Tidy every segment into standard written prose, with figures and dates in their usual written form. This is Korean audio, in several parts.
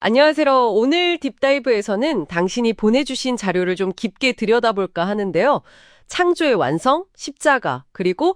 안녕하세요. 오늘 딥다이브에서는 당신이 보내주신 자료를 좀 깊게 들여다볼까 하는데요. 창조의 완성, 십자가, 그리고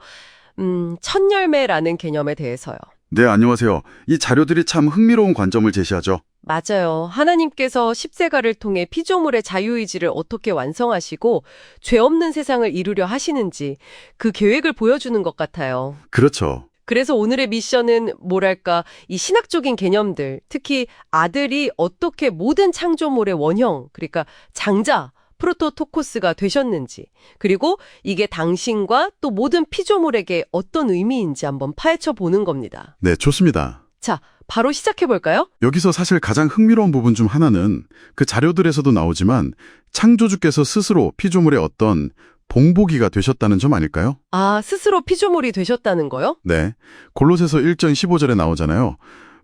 첫 열매라는 개념에 대해서요. 네, 안녕하세요. 이 자료들이 참 흥미로운 관점을 제시하죠. 맞아요. 하나님께서 십자가를 통해 피조물의 자유의지를 어떻게 완성하시고 죄 없는 세상을 이루려 하시는지 그 계획을 보여주는 것 같아요. 그렇죠. 그래서 오늘의 미션은 뭐랄까, 이 신학적인 개념들, 특히 아들이 어떻게 모든 창조물의 원형, 그러니까 장자, 프로토토코스가 되셨는지, 그리고 이게 당신과 또 모든 피조물에게 어떤 의미인지 한번 파헤쳐 보는 겁니다. 네, 좋습니다. 자, 바로 시작해 볼까요? 여기서 사실 가장 흥미로운 부분 중 하나는 그 자료들에서도 나오지만 창조주께서 스스로 피조물의 어떤 봉복이가 되셨다는 점 아닐까요? 아, 스스로 피조물이 되셨다는 거요? 네, 골로새서 1장 15절에 나오잖아요.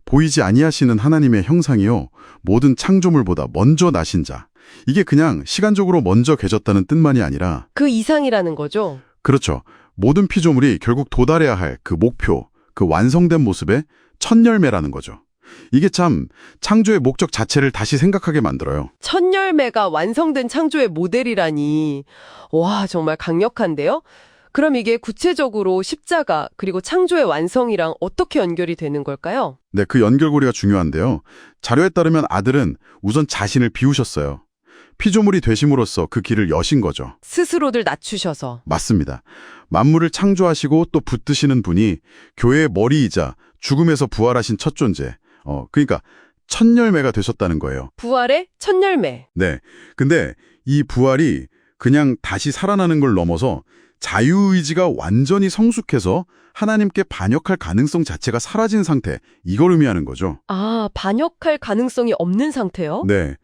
보이지 아니하시는 하나님의 형상이요 모든 창조물보다 먼저 나신 자. 이게 그냥 시간적으로 먼저 계셨다는 뜻만이 아니라 그 이상이라는 거죠? 그렇죠. 모든 피조물이 결국 도달해야 할 그 목표, 그 완성된 모습의 첫 열매라는 거죠. 이게 참 창조의 목적 자체를 다시 생각하게 만들어요. 첫 열매가 완성된 창조의 모델이라니. 와, 정말 강력한데요? 그럼 이게 구체적으로 십자가 그리고 창조의 완성이랑 어떻게 연결이 되는 걸까요? 네, 그 연결고리가 중요한데요. 자료에 따르면 아들은 우선 자신을 비우셨어요. 피조물이 되심으로써 그 길을 여신 거죠. 스스로를 낮추셔서. 맞습니다. 만물을 창조하시고 또 붙드시는 분이 교회의 머리이자 죽음에서 부활하신 첫 존재. 그러니까 첫 열매가 되셨다는 거예요. 부활의 첫 열매. 네. 근데 이 부활이 그냥 다시 살아나는 걸 넘어서 자유의지가 완전히 성숙해서 하나님께 반역할 가능성 자체가 사라진 상태, 이걸 의미하는 거죠. 아, 반역할 가능성이 없는 상태요? 네.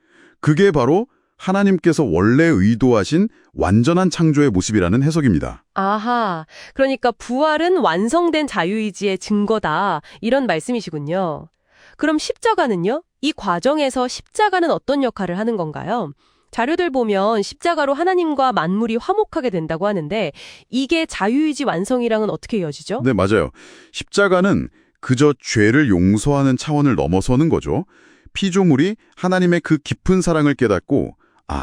그게 바로 하나님께서 원래 의도하신 완전한 창조의 모습이라는 해석입니다. 아하, 그러니까 부활은 완성된 자유의지의 증거다. 이런 말씀이시군요. 그럼 십자가는요? 이 과정에서 십자가는 어떤 역할을 하는 건가요? 자료들 보면 십자가로 하나님과 만물이 화목하게 된다고 하는데 이게 자유의지 완성이랑은 어떻게 이어지죠? 네, 맞아요. 십자가는 그저 죄를 용서하는 차원을 넘어서는 거죠. 피조물이 하나님의 그 깊은 사랑을 깨닫고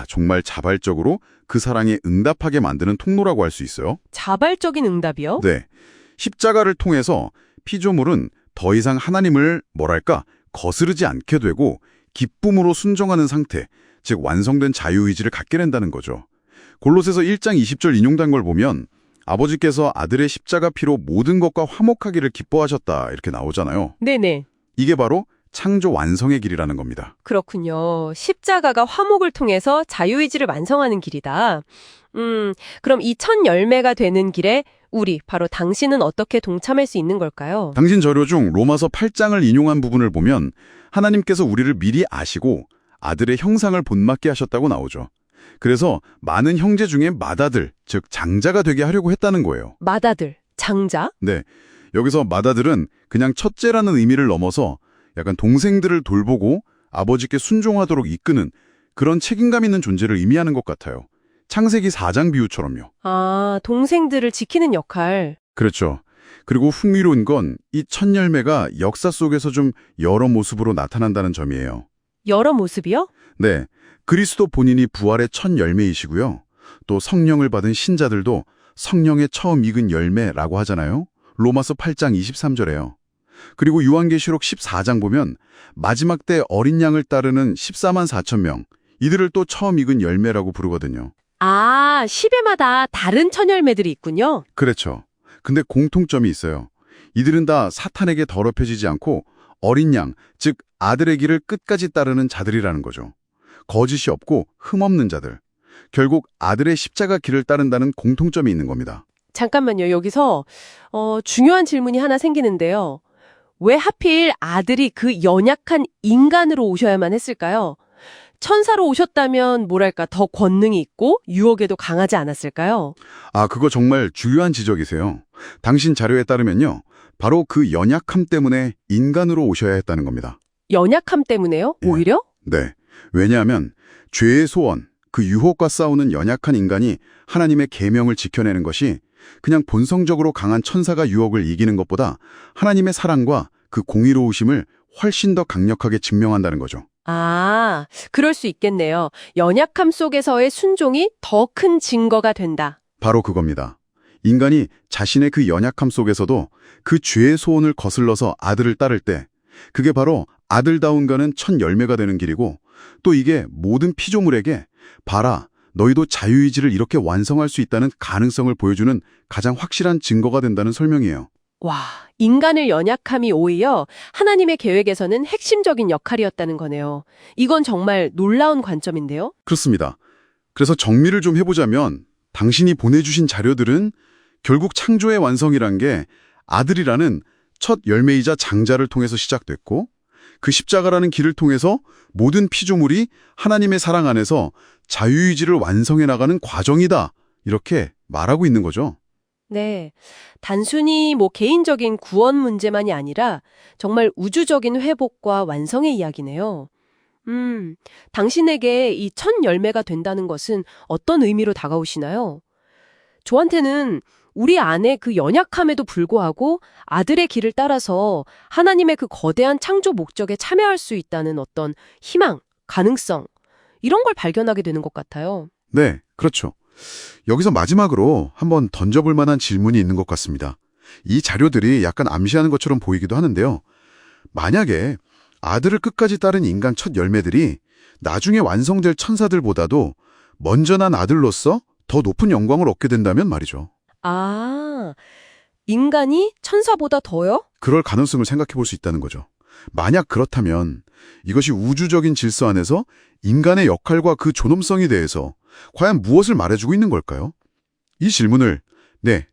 정말 자발적으로 그 사랑에 응답하게 만드는 통로라고 할 수 있어요. 자발적인 응답이요? 네. 십자가를 통해서 피조물은 더 이상 하나님을 거스르지 않게 되고 기쁨으로 순종하는 상태, 즉 완성된 자유의지를 갖게 된다는 거죠. 골로새서 1장 20절 인용된 걸 보면 아버지께서 아들의 십자가 피로 모든 것과 화목하기를 기뻐하셨다 이렇게 나오잖아요. 네네. 이게 바로 창조 완성의 길이라는 겁니다. 그렇군요. 십자가가 화목을 통해서 자유의지를 완성하는 길이다. 그럼 이 첫 열매가 되는 길에 바로 당신은 어떻게 동참할 수 있는 걸까요? 당신 자료 중 로마서 8장을 인용한 부분을 보면 하나님께서 우리를 미리 아시고 아들의 형상을 본받게 하셨다고 나오죠. 그래서 많은 형제 중에 맏아들, 즉 장자가 되게 하려고 했다는 거예요. 맏아들, 장자? 네, 여기서 맏아들은 그냥 첫째라는 의미를 넘어서 약간 동생들을 돌보고 아버지께 순종하도록 이끄는 그런 책임감 있는 존재를 의미하는 것 같아요. 창세기 4장 비유처럼요. 아, 동생들을 지키는 역할. 그렇죠. 그리고 흥미로운 건 이 첫 열매가 역사 속에서 좀 여러 모습으로 나타난다는 점이에요. 여러 모습이요? 네, 그리스도 본인이 부활의 첫 열매이시고요. 또 성령을 받은 신자들도 성령의 처음 익은 열매라고 하잖아요. 로마서 8장 23절에요. 그리고 요한계시록 14장 보면 마지막 때 어린 양을 따르는 14만 4천 명, 이들을 또 처음 익은 열매라고 부르거든요. 아, 10회마다 다른 첫 열매들이 있군요. 그렇죠. 근데 공통점이 있어요. 이들은 다 사탄에게 더럽혀지지 않고 어린 양, 즉 아들의 길을 끝까지 따르는 자들이라는 거죠. 거짓이 없고 흠없는 자들. 결국 아들의 십자가 길을 따른다는 공통점이 있는 겁니다. 잠깐만요. 여기서 중요한 질문이 하나 생기는데요. 왜 하필 아들이 그 연약한 인간으로 오셔야만 했을까요? 천사로 오셨다면 더 권능이 있고 유혹에도 강하지 않았을까요? 그거 정말 중요한 지적이세요. 당신 자료에 따르면요. 바로 그 연약함 때문에 인간으로 오셔야 했다는 겁니다. 연약함 때문에요? 예. 오히려? 네. 왜냐하면 죄의 소원, 그 유혹과 싸우는 연약한 인간이 하나님의 계명을 지켜내는 것이 그냥 본성적으로 강한 천사가 유혹을 이기는 것보다 하나님의 사랑과 그 공의로우심을 훨씬 더 강력하게 증명한다는 거죠. 아, 그럴 수 있겠네요. 연약함 속에서의 순종이 더 큰 증거가 된다. 바로 그겁니다. 인간이 자신의 그 연약함 속에서도 그 죄의 소원을 거슬러서 아들을 따를 때 그게 바로 아들다운가는 첫 열매가 되는 길이고 또 이게 모든 피조물에게 봐라, 너희도 자유의지를 이렇게 완성할 수 있다는 가능성을 보여주는 가장 확실한 증거가 된다는 설명이에요. 와, 인간의 연약함이 오히려 하나님의 계획에서는 핵심적인 역할이었다는 거네요. 이건 정말 놀라운 관점인데요. 그렇습니다. 그래서 정리를 좀 해보자면 당신이 보내주신 자료들은 결국 창조의 완성이란 게 아들이라는 첫 열매이자 장자를 통해서 시작됐고 그 십자가라는 길을 통해서 모든 피조물이 하나님의 사랑 안에서 자유의지를 완성해 나가는 과정이다. 이렇게 말하고 있는 거죠. 네. 단순히 개인적인 구원 문제만이 아니라 정말 우주적인 회복과 완성의 이야기네요. 당신에게 이 첫 열매가 된다는 것은 어떤 의미로 다가오시나요? 저한테는 우리 안에 그 연약함에도 불구하고 아들의 길을 따라서 하나님의 그 거대한 창조 목적에 참여할 수 있다는 어떤 희망, 가능성, 이런 걸 발견하게 되는 것 같아요. 네, 그렇죠. 여기서 마지막으로 한번 던져볼 만한 질문이 있는 것 같습니다. 이 자료들이 약간 암시하는 것처럼 보이기도 하는데요. 만약에 아들을 끝까지 따른 인간 첫 열매들이 나중에 완성될 천사들보다도 먼저 난 아들로서 더 높은 영광을 얻게 된다면 말이죠. 아, 인간이 천사보다 더요? 그럴 가능성을 생각해 볼 수 있다는 거죠. 만약 그렇다면 이것이 우주적인 질서 안에서 인간의 역할과 그 존엄성에 대해서 과연 무엇을 말해주고 있는 걸까요? 이 질문을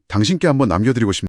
당신께 한번 남겨드리고 싶습니다.